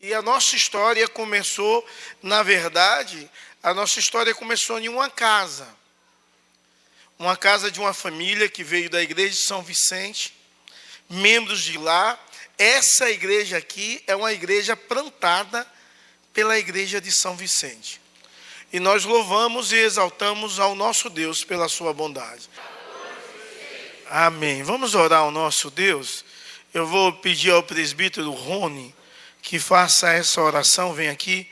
E a nossa história começou, na verdade, a nossa história começou em uma casa. Uma casa de uma família que veio da igreja de São Vicente, membros de lá. Essa igreja aqui é uma igreja plantada pela igreja de São Vicente. E nós louvamos e exaltamos ao nosso Deus pela sua bondade. Amém. Vamos orar ao nosso Deus. Eu vou pedir ao presbítero Rony que faça essa oração. Vem aqui.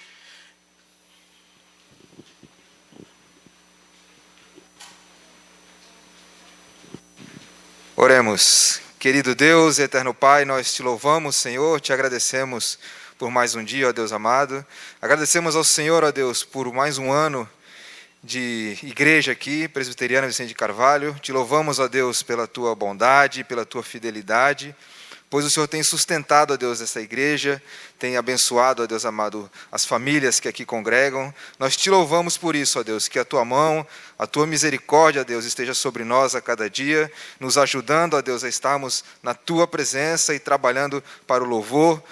Oremos. Querido Deus, eterno Pai, nós te louvamos, Senhor, te agradecemos por mais um dia, ó Deus amado. Agradecemos ao Senhor, ó Deus, por mais um ano de igreja aqui, Presbiteriana Vicente de Carvalho. Te louvamos, ó Deus, pela tua bondade, pela tua fidelidade, pois o Senhor tem sustentado, ó Deus, essa igreja, tem abençoado, ó Deus amado, as famílias que aqui congregam. Nós te louvamos por isso, ó Deus, que a tua mão, a tua misericórdia, ó Deus, esteja sobre nós a cada dia, nos ajudando, ó Deus, a estarmos na tua presença e trabalhando para o louvor,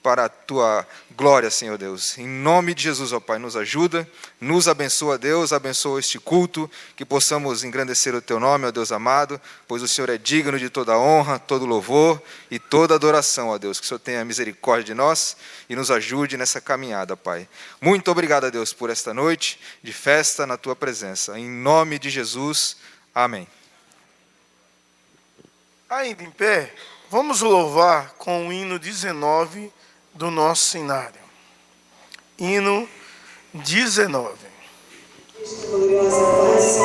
para a tua glória, Senhor Deus. Em nome de Jesus, ó Pai, nos ajuda, nos abençoa, Deus, abençoa este culto, que possamos engrandecer o teu nome, ó Deus amado, pois o Senhor é digno de toda honra, todo louvor e toda adoração, ó Deus. Que o Senhor tenha misericórdia de nós e nos ajude nessa caminhada, Pai. Muito obrigado, a Deus, por esta noite de festa na tua presença. Em nome de Jesus, amém. Ainda em pé, vamos louvar com o hino 19 do nosso cenário. Hino 19. Filho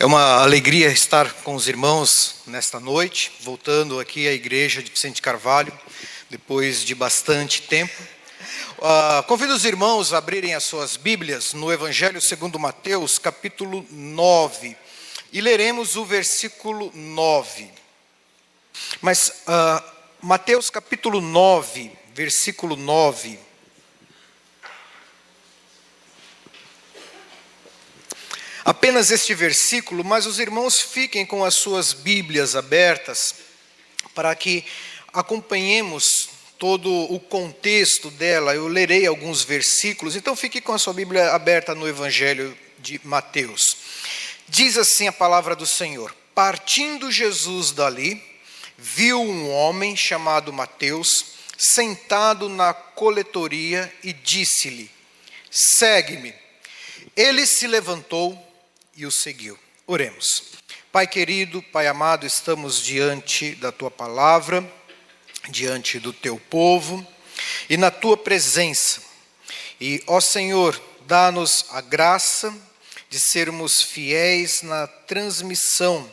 É uma alegria estar com os irmãos nesta noite, voltando aqui à igreja de Vicente Carvalho, depois de bastante tempo. Convido os irmãos a abrirem as suas Bíblias no Evangelho segundo Mateus, capítulo 9, e leremos o versículo 9. Mas Mateus capítulo 9, versículo 9... Apenas este versículo, mas os irmãos fiquem com as suas Bíblias abertas para que acompanhemos todo o contexto dela. Eu lerei alguns versículos, então fique com a sua Bíblia aberta no Evangelho de Mateus. Diz assim a palavra do Senhor: partindo Jesus dali, viu um homem chamado Mateus sentado na coletoria e disse-lhe: segue-me. Ele se levantou e o seguiu. Oremos. Pai querido, Pai amado, estamos diante da Tua palavra, diante do Teu povo e na Tua presença. E, ó Senhor, dá-nos a graça de sermos fiéis na transmissão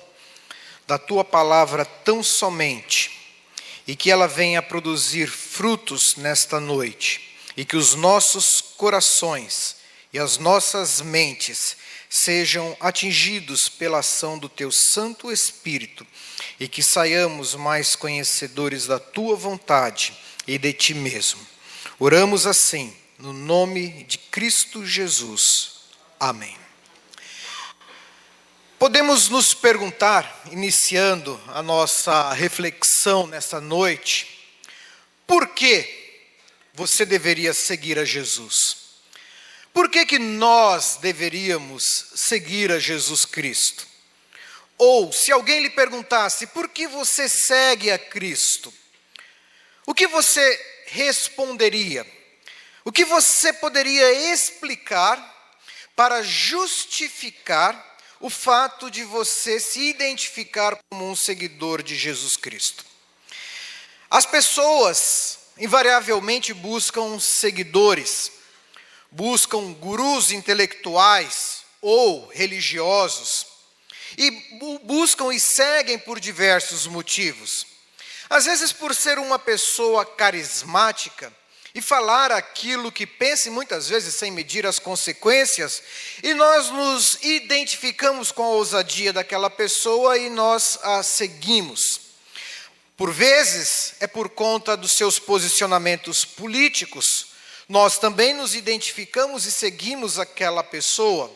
da Tua palavra tão somente, e que ela venha produzir frutos nesta noite, e que os nossos corações e as nossas mentes sejam atingidos pela ação do Teu Santo Espírito e que saiamos mais conhecedores da Tua vontade e de Ti mesmo. Oramos assim, no nome de Cristo Jesus. Amém. Podemos nos perguntar, iniciando a nossa reflexão nesta noite, por que você deveria seguir a Jesus? Por que nós deveríamos seguir a Jesus Cristo? Ou, se alguém lhe perguntasse, por que você segue a Cristo? O que você responderia? O que você poderia explicar para justificar o fato de você se identificar como um seguidor de Jesus Cristo? As pessoas, invariavelmente, buscam seguidores, buscam gurus intelectuais ou religiosos e buscam e seguem por diversos motivos. Às vezes por ser uma pessoa carismática e falar aquilo que pensa, e muitas vezes sem medir as consequências, e nós nos identificamos com a ousadia daquela pessoa e nós a seguimos. Por vezes é por conta dos seus posicionamentos políticos. Nós também nos identificamos e seguimos aquela pessoa.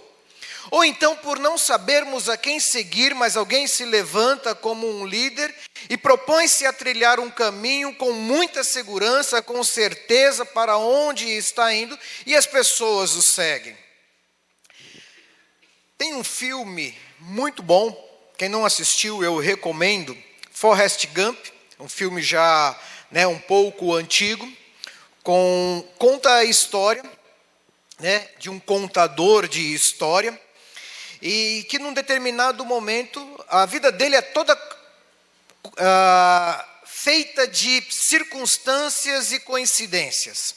Ou então por não sabermos a quem seguir, mas alguém se levanta como um líder e propõe-se a trilhar um caminho com muita segurança, com certeza para onde está indo, e as pessoas o seguem. Tem um filme muito bom, quem não assistiu eu recomendo, Forrest Gump, um filme já um pouco antigo, conta a história de um contador de história, e que num determinado momento a vida dele é toda feita de circunstâncias e coincidências.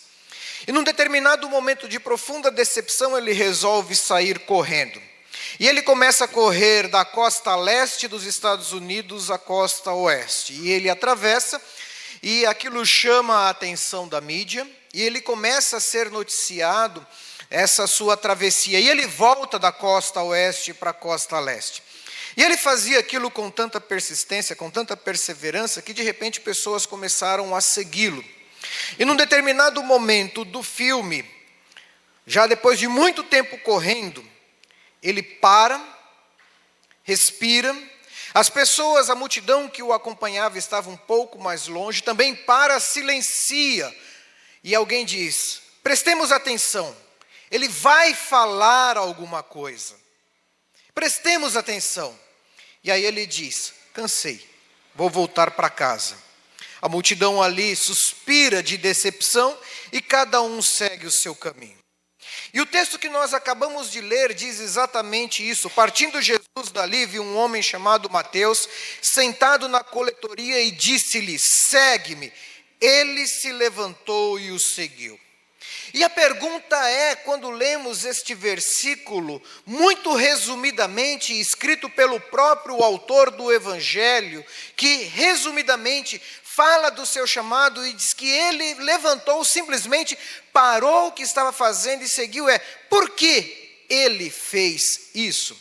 E num determinado momento de profunda decepção ele resolve sair correndo. E ele começa a correr da costa leste dos Estados Unidos à costa oeste. E ele atravessa, e aquilo chama a atenção da mídia, e ele começa a ser noticiado essa sua travessia. E ele volta da costa oeste para a costa leste. E ele fazia aquilo com tanta persistência, com tanta perseverança, que de repente pessoas começaram a segui-lo. E num determinado momento do filme, já depois de muito tempo correndo, ele para, respira. As pessoas, a multidão que o acompanhava estava um pouco mais longe, também para, silencia. E alguém diz: prestemos atenção, ele vai falar alguma coisa. Prestemos atenção. E aí ele diz: cansei, vou voltar para casa. A multidão ali suspira de decepção e cada um segue o seu caminho. E o texto que nós acabamos de ler diz exatamente isso. Partindo Jesus dali, viu um homem chamado Mateus, sentado na coletoria e disse-lhe: segue-me. Ele se levantou e o seguiu. E a pergunta é, quando lemos este versículo, muito resumidamente, escrito pelo próprio autor do Evangelho, que resumidamente fala do seu chamado e diz que ele levantou, simplesmente parou o que estava fazendo e seguiu, por que ele fez isso?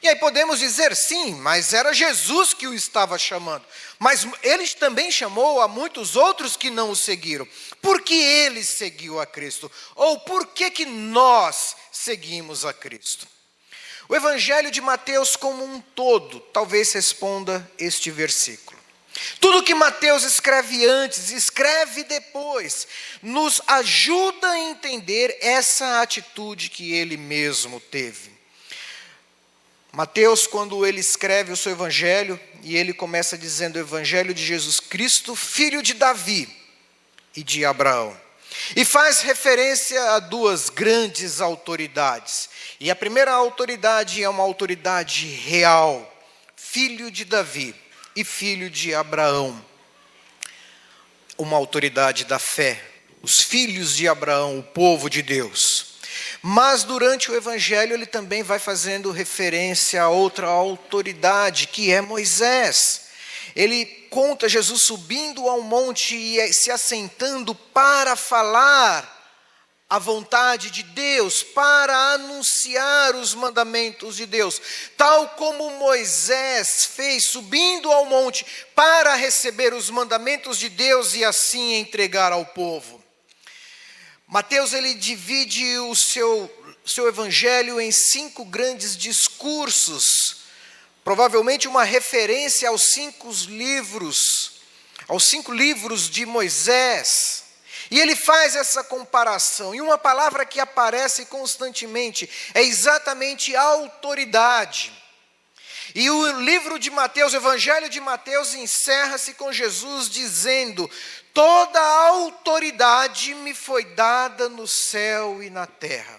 E aí podemos dizer, sim, mas era Jesus que o estava chamando. Mas ele também chamou a muitos outros que não o seguiram. Por que ele seguiu a Cristo? Ou por que nós seguimos a Cristo? O Evangelho de Mateus como um todo, talvez responda este versículo. Tudo que Mateus escreve antes, escreve depois, nos ajuda a entender essa atitude que ele mesmo teve. Mateus, quando ele escreve o seu evangelho, e ele começa dizendo o evangelho de Jesus Cristo, filho de Davi e de Abraão. E faz referência a duas grandes autoridades. E a primeira autoridade é uma autoridade real, filho de Davi e filho de Abraão. Uma autoridade da fé, os filhos de Abraão, o povo de Deus. Mas durante o evangelho ele também vai fazendo referência a outra autoridade, que é Moisés. Ele conta Jesus subindo ao monte e se assentando para falar a vontade de Deus, para anunciar os mandamentos de Deus. Tal como Moisés fez, subindo ao monte para receber os mandamentos de Deus e assim entregar ao povo. Mateus ele divide o seu evangelho em 5 grandes discursos, provavelmente uma referência aos 5 livros de Moisés. E ele faz essa comparação, e uma palavra que aparece constantemente é exatamente autoridade. E o livro de Mateus, o evangelho de Mateus, encerra-se com Jesus dizendo: toda a autoridade me foi dada no céu e na terra.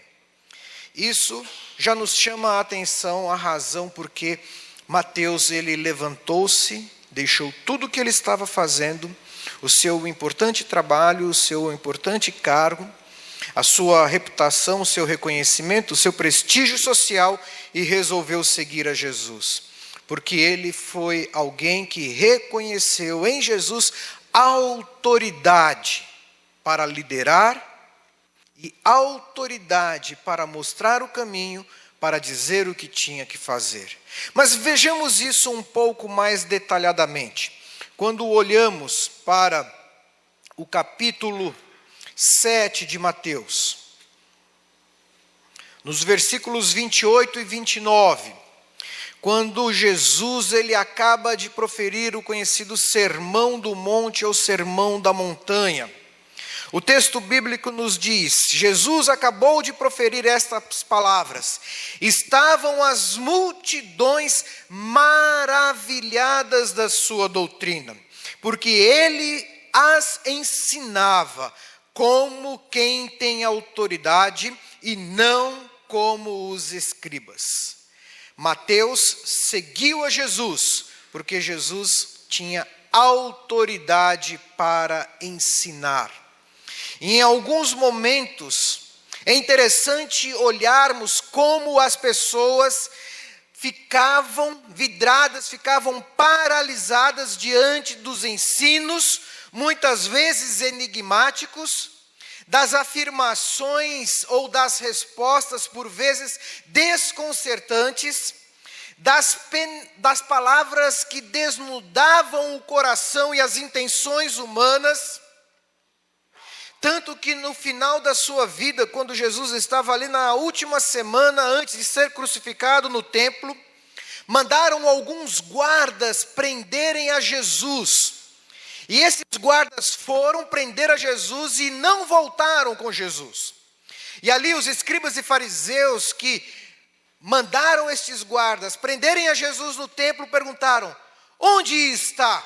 Isso já nos chama a atenção, a razão porque Mateus ele levantou-se, deixou tudo o que ele estava fazendo, o seu importante trabalho, o seu importante cargo, a sua reputação, o seu reconhecimento, o seu prestígio social e resolveu seguir a Jesus. Porque ele foi alguém que reconheceu em Jesus autoridade para liderar e autoridade para mostrar o caminho, para dizer o que tinha que fazer. Mas vejamos isso um pouco mais detalhadamente. Quando olhamos para o capítulo 7 de Mateus, nos versículos 28 e 29, quando Jesus ele acaba de proferir o conhecido Sermão do Monte ou Sermão da Montanha. O texto bíblico nos diz, Jesus acabou de proferir estas palavras. Estavam as multidões maravilhadas da sua doutrina, porque ele as ensinava como quem tem autoridade e não como os escribas. Mateus seguiu a Jesus, porque Jesus tinha autoridade para ensinar. E em alguns momentos, é interessante olharmos como as pessoas ficavam vidradas, ficavam paralisadas diante dos ensinos, muitas vezes enigmáticos, das afirmações ou das respostas, por vezes desconcertantes, das palavras que desnudavam o coração e as intenções humanas. Tanto que no final da sua vida, quando Jesus estava ali na última semana antes de ser crucificado no templo, mandaram alguns guardas prenderem a Jesus. E esses guardas foram prender a Jesus e não voltaram com Jesus. E ali os escribas e fariseus que mandaram estes guardas prenderem a Jesus no templo perguntaram: onde está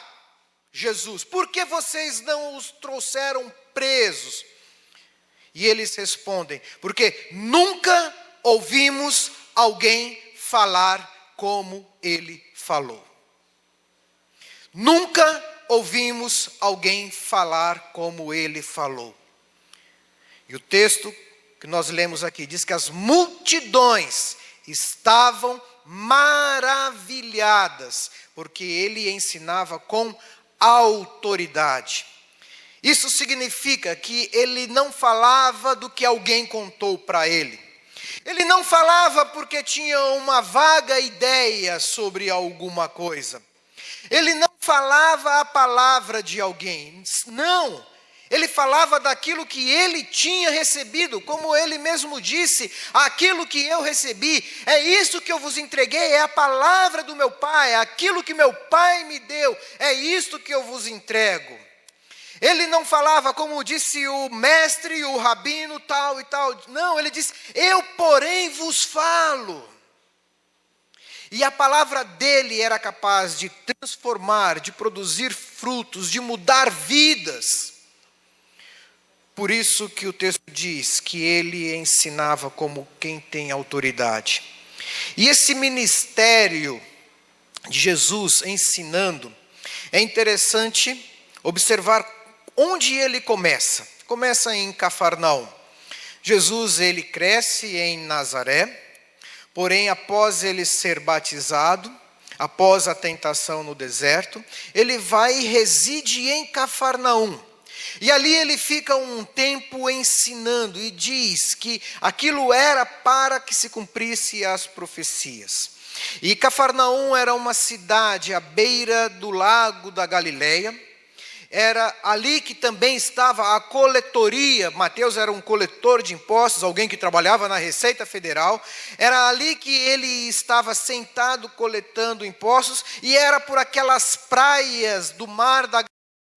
Jesus? Por que vocês não os trouxeram presos? E eles respondem: porque nunca ouvimos alguém falar como ele falou. Nunca ouvimos alguém falar como ele falou. E o texto que nós lemos aqui diz que as multidões estavam maravilhadas, porque ele ensinava com autoridade. Isso significa que ele não falava do que alguém contou para ele. Ele não falava porque tinha uma vaga ideia sobre alguma coisa. Ele não falava a palavra de alguém. Não. Ele falava daquilo que ele tinha recebido, como ele mesmo disse, aquilo que eu recebi, é isso que eu vos entreguei, é a palavra do meu Pai, é aquilo que meu Pai me deu, é isto que eu vos entrego. Ele não falava, como disse o mestre, o rabino, tal e tal. Não, ele disse, eu porém vos falo. E a palavra dele era capaz de transformar, de produzir frutos, de mudar vidas. Por isso que o texto diz que ele ensinava como quem tem autoridade. E esse ministério de Jesus ensinando, é interessante observar onde ele começa. Começa em Cafarnaum. Jesus, ele cresce em Nazaré, porém após ele ser batizado, após a tentação no deserto, ele vai e reside em Cafarnaum. E ali ele fica um tempo ensinando e diz que aquilo era para que se cumprisse as profecias. E Cafarnaum era uma cidade à beira do lago da Galileia. Era ali que também estava a coletoria. Mateus era um coletor de impostos, alguém que trabalhava na Receita Federal. Era ali que ele estava sentado coletando impostos, e era por aquelas praias do mar da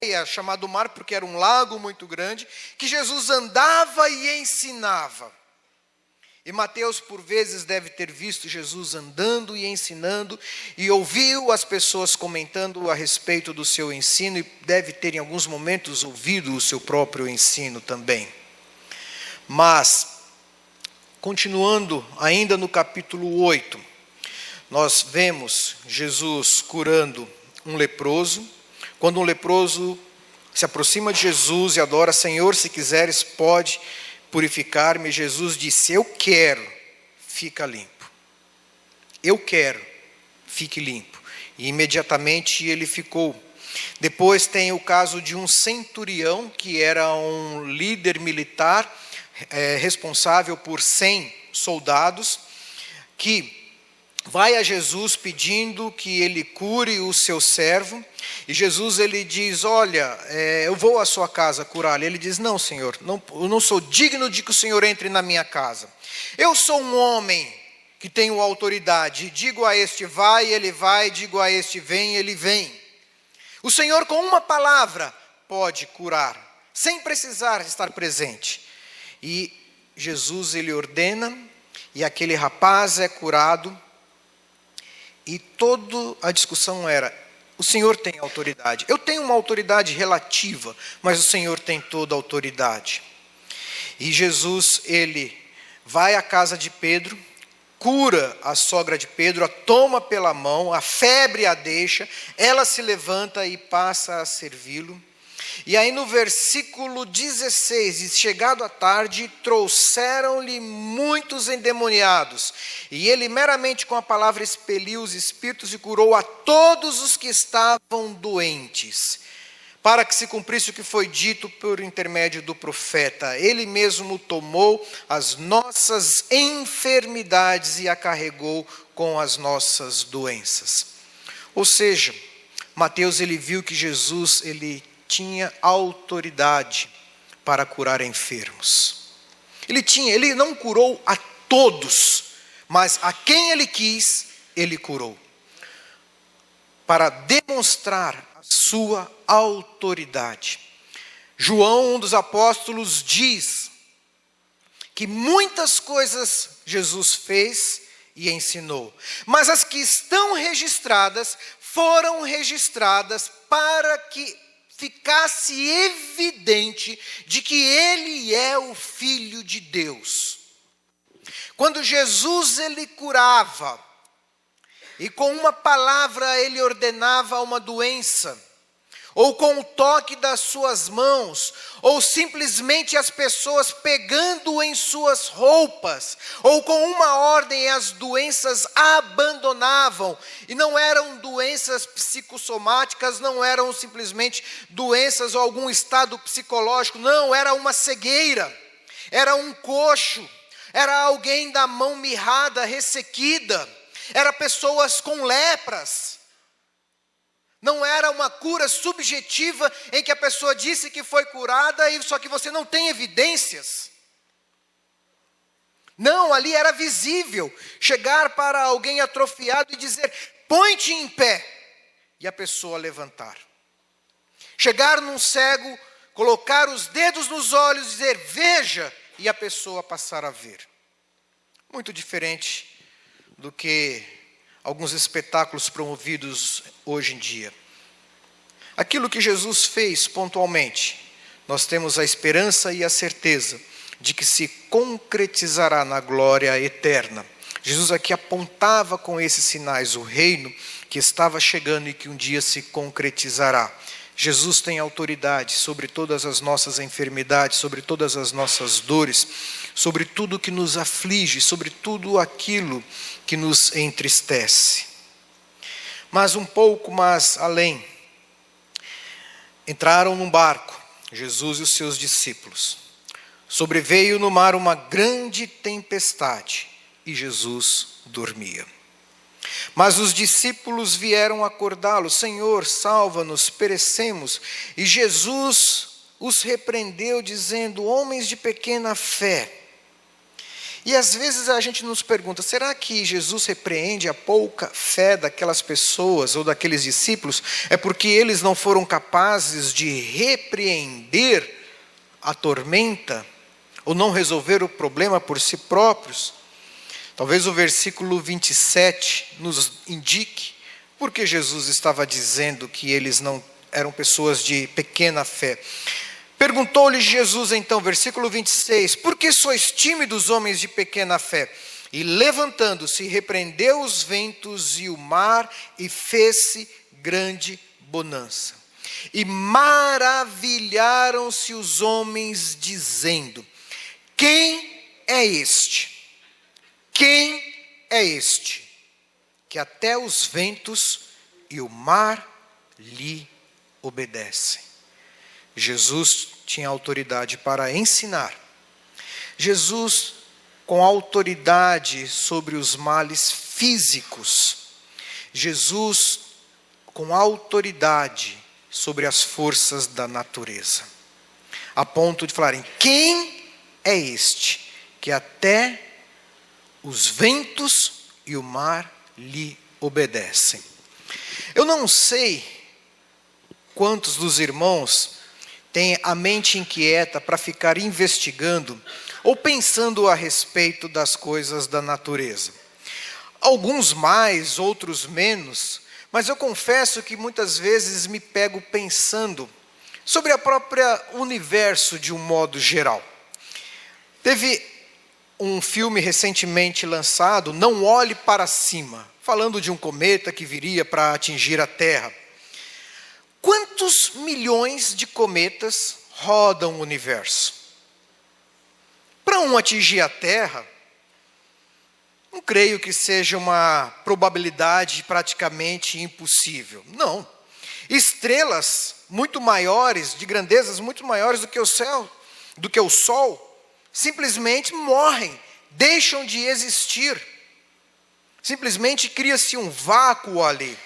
Galileia, chamado mar porque era um lago muito grande, que Jesus andava e ensinava. E Mateus, por vezes, deve ter visto Jesus andando e ensinando, e ouviu as pessoas comentando a respeito do seu ensino, e deve ter, em alguns momentos, ouvido o seu próprio ensino também. Mas, continuando ainda no capítulo 8, nós vemos Jesus curando um leproso. Quando um leproso se aproxima de Jesus e adora, Senhor, se quiseres, pode purificar-me. Jesus disse, eu quero, fica limpo. Eu quero, fique limpo. E imediatamente ele ficou. Depois tem o caso de um centurião, que era um líder militar, responsável por 100 soldados, que vai a Jesus pedindo que ele cure o seu servo. E Jesus, ele diz, olha, eu vou à sua casa curá-lo. Ele diz, não, Senhor, eu não sou digno de que o Senhor entre na minha casa. Eu sou um homem que tenho autoridade. Digo a este vai, ele vai. Digo a este vem, ele vem. O Senhor, com uma palavra, pode curar, sem precisar estar presente. E Jesus, ele ordena, e aquele rapaz é curado. E toda a discussão era, o Senhor tem autoridade. Eu tenho uma autoridade relativa, mas o Senhor tem toda a autoridade. E Jesus, ele vai à casa de Pedro, cura a sogra de Pedro, a toma pela mão, a febre a deixa, ela se levanta e passa a servi-lo. E aí no versículo 16, diz, chegado à tarde, trouxeram-lhe muitos endemoniados, e ele meramente com a palavra expeliu os espíritos e curou a todos os que estavam doentes, para que se cumprisse o que foi dito por intermédio do profeta. Ele mesmo tomou as nossas enfermidades e a carregou com as nossas doenças. Ou seja, Mateus, ele viu que Jesus, ele tinha autoridade para curar enfermos. Ele não curou a todos, mas a quem ele quis, ele curou. Para demonstrar a sua autoridade. João, um dos apóstolos, diz que muitas coisas Jesus fez e ensinou, mas as que estão registradas, foram registradas para que ficasse evidente de que ele é o Filho de Deus. Quando Jesus, ele curava, e com uma palavra ele ordenava uma doença, ou com o toque das suas mãos, ou simplesmente as pessoas pegando em suas roupas, ou com uma ordem as doenças abandonavam, e não eram doenças psicossomáticas, não eram simplesmente doenças ou algum estado psicológico, não, era uma cegueira, era um coxo, era alguém da mão mirrada, ressequida, era pessoas com lepras. Não era uma cura subjetiva em que a pessoa disse que foi curada, e só que você não tem evidências. Não, ali era visível chegar para alguém atrofiado e dizer: põe-te em pé, e a pessoa levantar. Chegar num cego, colocar os dedos nos olhos e dizer: veja, e a pessoa passar a ver. Muito diferente do que alguns espetáculos promovidos hoje em dia. Aquilo que Jesus fez pontualmente, nós temos a esperança e a certeza de que se concretizará na glória eterna. Jesus aqui apontava com esses sinais o reino que estava chegando e que um dia se concretizará. Jesus tem autoridade sobre todas as nossas enfermidades, sobre todas as nossas dores, sobre tudo que nos aflige, sobre tudo aquilo que nos entristece. Mas um pouco mais além, entraram num barco, Jesus e os seus discípulos. Sobreveio no mar uma grande tempestade e Jesus dormia. Mas os discípulos vieram acordá-lo: Senhor, salva-nos, perecemos. E Jesus os repreendeu, dizendo: homens de pequena fé. E às vezes a gente nos pergunta: será que Jesus repreende a pouca fé daquelas pessoas ou daqueles discípulos? É porque eles não foram capazes de repreender a tormenta ou não resolver o problema por si próprios? Talvez o versículo 27 nos indique porque Jesus estava dizendo que eles não eram pessoas de pequena fé. Perguntou-lhe Jesus então, versículo 26, por que sois tímidos, homens de pequena fé? E levantando-se, repreendeu os ventos e o mar, e fez-se grande bonança. E maravilharam-se os homens, dizendo: quem é este? Quem é este? Que até os ventos e o mar lhe obedecem. Jesus tinha autoridade para ensinar. Jesus com autoridade sobre os males físicos. Jesus com autoridade sobre as forças da natureza. A ponto de falarem: quem é este que até os ventos e o mar lhe obedecem? Eu não sei quantos dos irmãos têm a mente inquieta para ficar investigando ou pensando a respeito das coisas da natureza. Alguns mais, outros menos, mas eu confesso que muitas vezes me pego pensando sobre a própria universo de um modo geral. Teve um filme recentemente lançado, Não Olhe para Cima, falando de um cometa que viria para atingir a Terra. Quantos milhões de cometas rodam o universo? Para um atingir a Terra, não creio que seja uma probabilidade praticamente impossível. Não. Estrelas muito maiores, de grandezas muito maiores do que o céu, do que o Sol, simplesmente morrem, deixam de existir. Simplesmente cria-se um vácuo ali.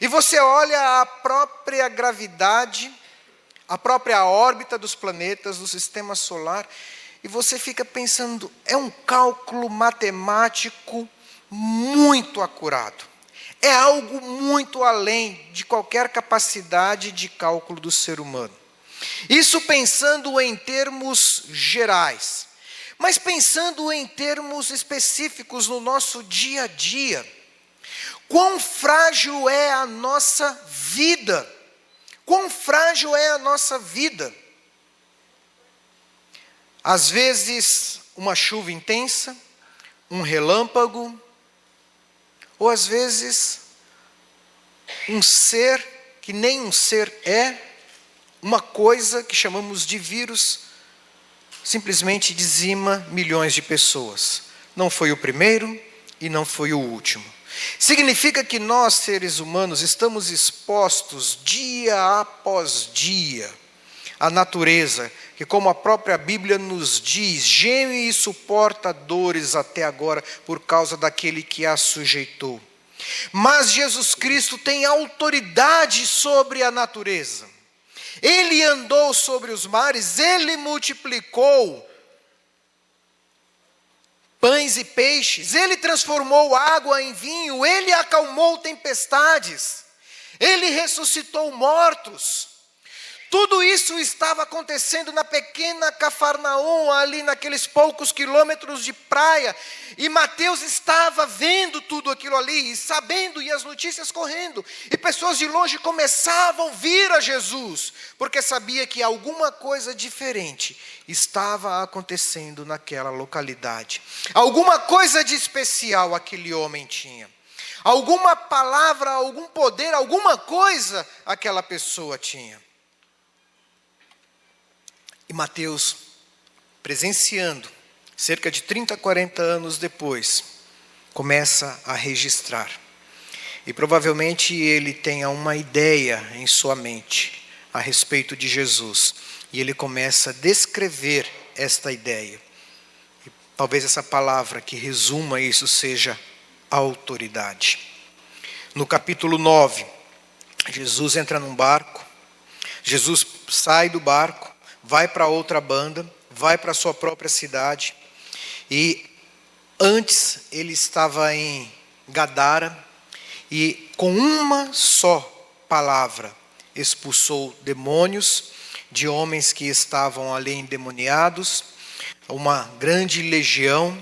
E você olha a própria gravidade, a própria órbita dos planetas, do sistema solar, e você fica pensando, é um cálculo matemático muito acurado. É algo muito além de qualquer capacidade de cálculo do ser humano. Isso pensando em termos gerais. Mas pensando em termos específicos no nosso dia a dia, quão frágil é a nossa vida? Quão frágil é a nossa vida? Às vezes, uma chuva intensa, um relâmpago, ou às vezes, um ser que nenhum ser é, uma coisa que chamamos de vírus simplesmente dizima milhões de pessoas. Não foi o primeiro e não foi o último. Significa que nós, seres humanos, estamos expostos dia após dia à natureza, que, como a própria Bíblia nos diz, geme e suporta dores até agora por causa daquele que a sujeitou. Mas Jesus Cristo tem autoridade sobre a natureza. Ele andou sobre os mares, ele multiplicou pães e peixes, ele transformou água em vinho, ele acalmou tempestades, ele ressuscitou mortos. Tudo isso estava acontecendo na pequena Cafarnaum, ali naqueles poucos quilômetros de praia. E Mateus estava vendo tudo aquilo ali, e sabendo, e as notícias correndo. E pessoas de longe começavam a vir a Jesus, porque sabia que alguma coisa diferente estava acontecendo naquela localidade. Alguma coisa de especial aquele homem tinha. Alguma palavra, algum poder, alguma coisa aquela pessoa tinha. E Mateus, presenciando, cerca de 30, 40 anos depois, começa a registrar. E provavelmente ele tenha uma ideia em sua mente a respeito de Jesus. E ele começa a descrever esta ideia. E talvez essa palavra que resuma isso seja autoridade. No capítulo 9, Jesus entra num barco. Jesus sai do barco, vai para outra banda, vai para a sua própria cidade. E antes ele estava em Gadara e com uma só palavra expulsou demônios de homens que estavam ali endemoniados, uma grande legião,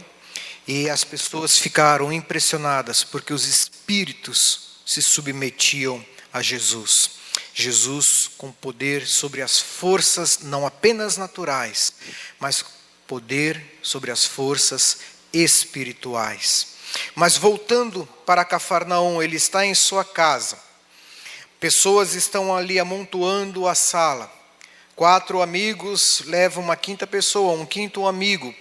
e as pessoas ficaram impressionadas porque os espíritos se submetiam a Jesus. Jesus com poder sobre as forças não apenas naturais, mas poder sobre as forças espirituais. Mas voltando para Cafarnaum, ele está em sua casa. Pessoas estão ali amontoando a sala. 4 amigos levam uma quinta pessoa, um quinto amigo,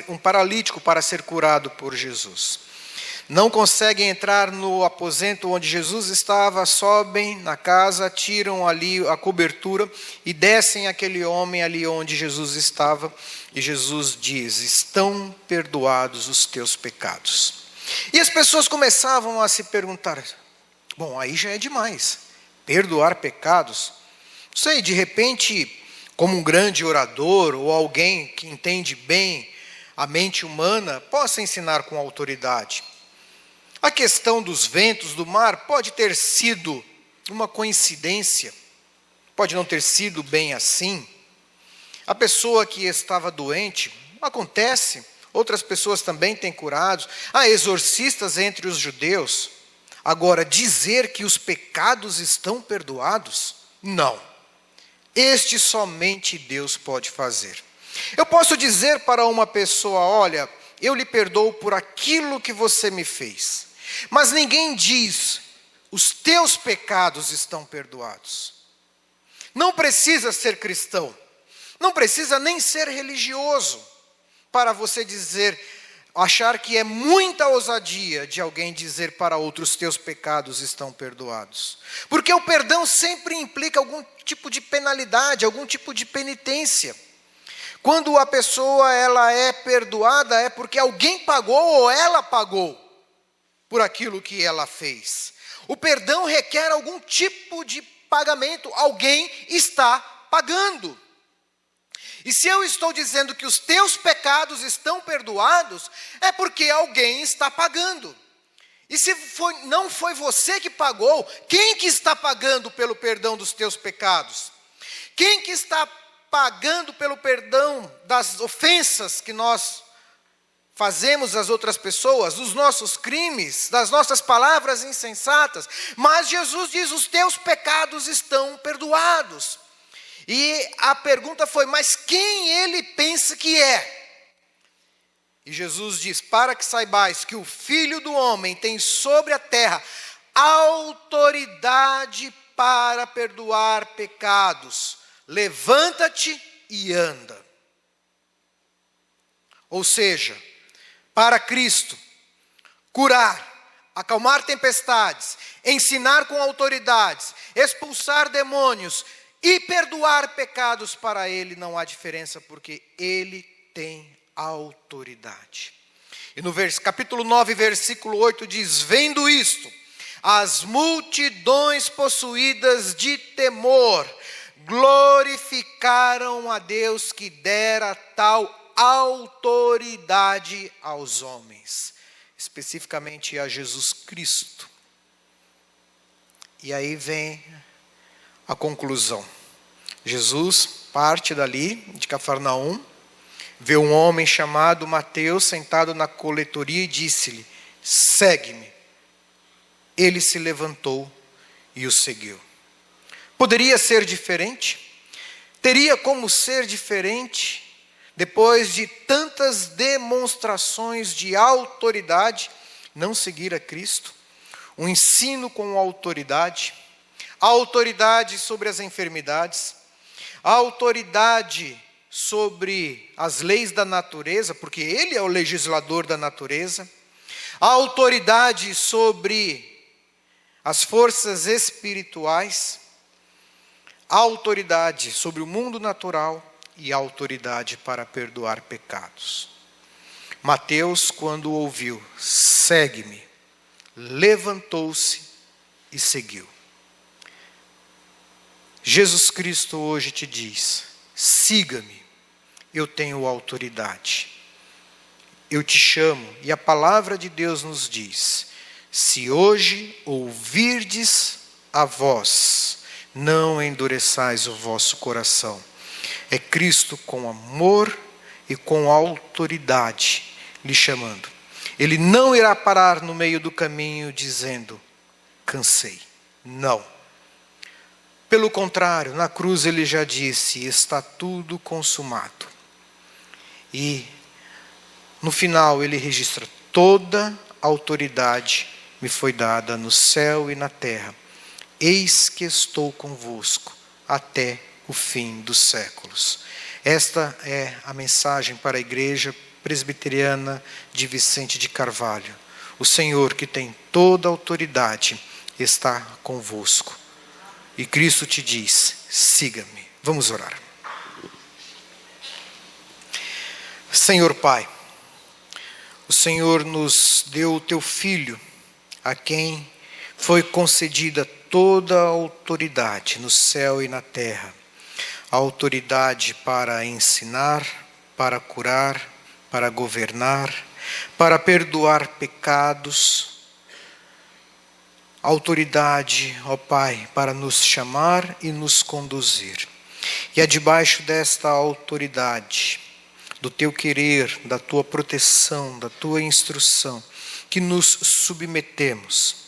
um paralítico para ser curado por Jesus. Não conseguem entrar no aposento onde Jesus estava, sobem na casa, tiram ali a cobertura e descem aquele homem ali onde Jesus estava. E Jesus diz: estão perdoados os teus pecados. E as pessoas começavam a se perguntar: bom, aí já é demais, perdoar pecados. Não sei, de repente, como um grande orador ou alguém que entende bem a mente humana, possa ensinar com autoridade. A questão dos ventos do mar pode ter sido uma coincidência, pode não ter sido bem assim. A pessoa que estava doente, acontece, outras pessoas também têm curados. Há exorcistas entre os judeus. Agora, dizer que os pecados estão perdoados? Não. Este somente Deus pode fazer. Eu posso dizer para uma pessoa: olha, eu lhe perdoo por aquilo que você me fez. Mas ninguém diz: os teus pecados estão perdoados. Não precisa ser cristão, não precisa nem ser religioso para você dizer, achar que é muita ousadia de alguém dizer para outros: teus pecados estão perdoados. Porque o perdão sempre implica algum tipo de penalidade, algum tipo de penitência. Quando a pessoa ela é perdoada, é porque alguém pagou ou ela pagou por aquilo que ela fez. O perdão requer algum tipo de pagamento, alguém está pagando. E se eu estou dizendo que os teus pecados estão perdoados, é porque alguém está pagando. E se não foi você que pagou, quem que está pagando pelo perdão dos teus pecados? Quem que está pagando pelo perdão das ofensas que nós fazemos às outras pessoas, dos nossos crimes, das nossas palavras insensatas? Mas Jesus diz: os teus pecados estão perdoados. E a pergunta foi: mas quem ele pensa que é? E Jesus diz: para que saibais que o Filho do Homem tem sobre a terra autoridade para perdoar pecados. Levanta-te e anda. Ou seja, para Cristo, curar, acalmar tempestades, ensinar com autoridades, expulsar demônios e perdoar pecados, para Ele não há diferença, porque Ele tem autoridade. E no capítulo 9, versículo 8 diz: vendo isto, as multidões possuídas de temor glorificaram a Deus que dera tal autoridade aos homens, especificamente a Jesus Cristo. E aí vem a conclusão. Jesus parte dali, de Cafarnaum, vê um homem chamado Mateus sentado na coletoria e disse-lhe: segue-me. Ele se levantou e o seguiu. Poderia ser diferente? Teria como ser diferente depois de tantas demonstrações de autoridade, não seguir a Cristo? Um ensino com autoridade, a autoridade sobre as enfermidades, a autoridade sobre as leis da natureza, porque Ele é o legislador da natureza, a autoridade sobre as forças espirituais, a autoridade sobre o mundo natural e a autoridade para perdoar pecados. Mateus, quando ouviu, segue-me, levantou-se e seguiu. Jesus Cristo hoje te diz: siga-me, eu tenho autoridade. Eu te chamo, e a palavra de Deus nos diz: se hoje ouvirdes a voz, não endureçais o vosso coração. É Cristo com amor e com autoridade lhe chamando. Ele não irá parar no meio do caminho dizendo: cansei. Não. Pelo contrário, na cruz ele já disse: está tudo consumado. E no final ele registra: toda autoridade me foi dada no céu e na terra. Eis que estou convosco até o fim dos séculos. Esta é a mensagem para a Igreja Presbiteriana de Vicente de Carvalho. O Senhor, que tem toda a autoridade, está convosco. E Cristo te diz: siga-me. Vamos orar. Senhor Pai, o Senhor nos deu o teu Filho, a quem foi concedida toda a autoridade no céu e na terra. A autoridade para ensinar, para curar, para governar, para perdoar pecados. Autoridade, ó Pai, para nos chamar e nos conduzir. E é debaixo desta autoridade, do teu querer, da tua proteção, da tua instrução, que nos submetemos.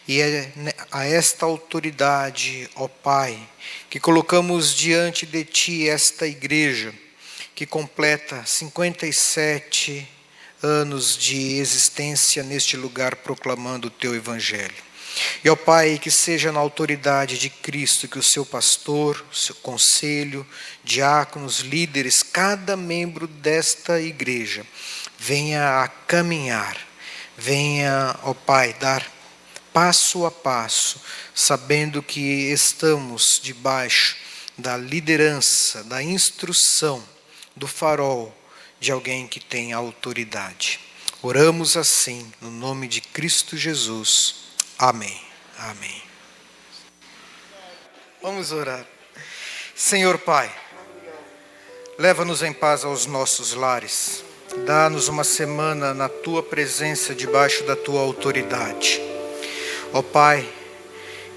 E é a esta autoridade, ó Pai, que colocamos diante de Ti esta igreja, que completa 57 anos de existência neste lugar, proclamando o Teu Evangelho. E, ó Pai, que seja na autoridade de Cristo que o seu pastor, o seu conselho, diáconos, líderes, cada membro desta igreja venha a caminhar, venha, ó Pai, dar passo a passo, sabendo que estamos debaixo da liderança, da instrução, do farol de alguém que tem autoridade. Oramos assim, no nome de Cristo Jesus. Amém. Amém. Vamos orar. Senhor Pai, leva-nos em paz aos nossos lares. Dá-nos uma semana na Tua presença, debaixo da Tua autoridade. Ó Pai,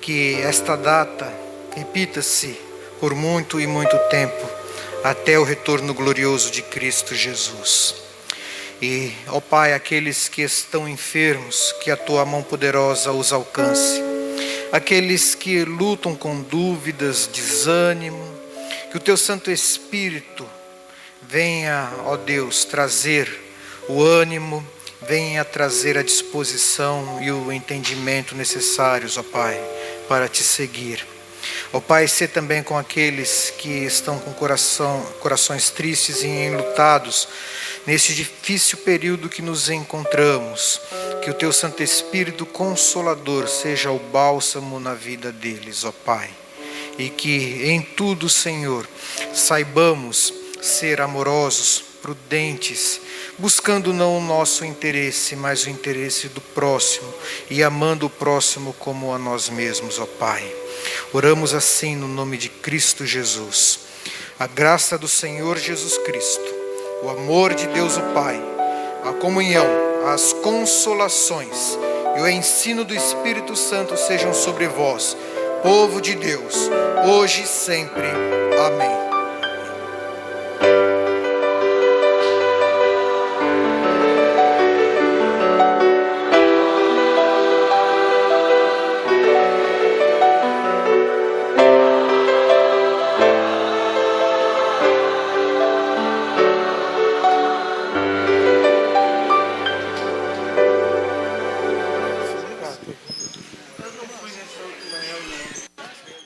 que esta data repita-se por muito e muito tempo, até o retorno glorioso de Cristo Jesus. E, ó Pai, aqueles que estão enfermos, que a Tua mão poderosa os alcance. Aqueles que lutam com dúvidas, desânimo, que o Teu Santo Espírito venha, ó Deus, trazer o ânimo venha trazer a disposição e o entendimento necessários, ó Pai, para te seguir. Ó Pai, sê também com aqueles que estão com corações tristes e enlutados, nesse difícil período que nos encontramos. Que o Teu Santo Espírito Consolador seja o bálsamo na vida deles, ó Pai. E que em tudo, Senhor, saibamos ser amorosos, prudentes, buscando não o nosso interesse, mas o interesse do próximo, e amando o próximo como a nós mesmos, ó Pai. Oramos assim no nome de Cristo Jesus. A graça do Senhor Jesus Cristo, o amor de Deus o Pai, a comunhão, as consolações e o ensino do Espírito Santo sejam sobre vós, povo de Deus, hoje e sempre. Amém.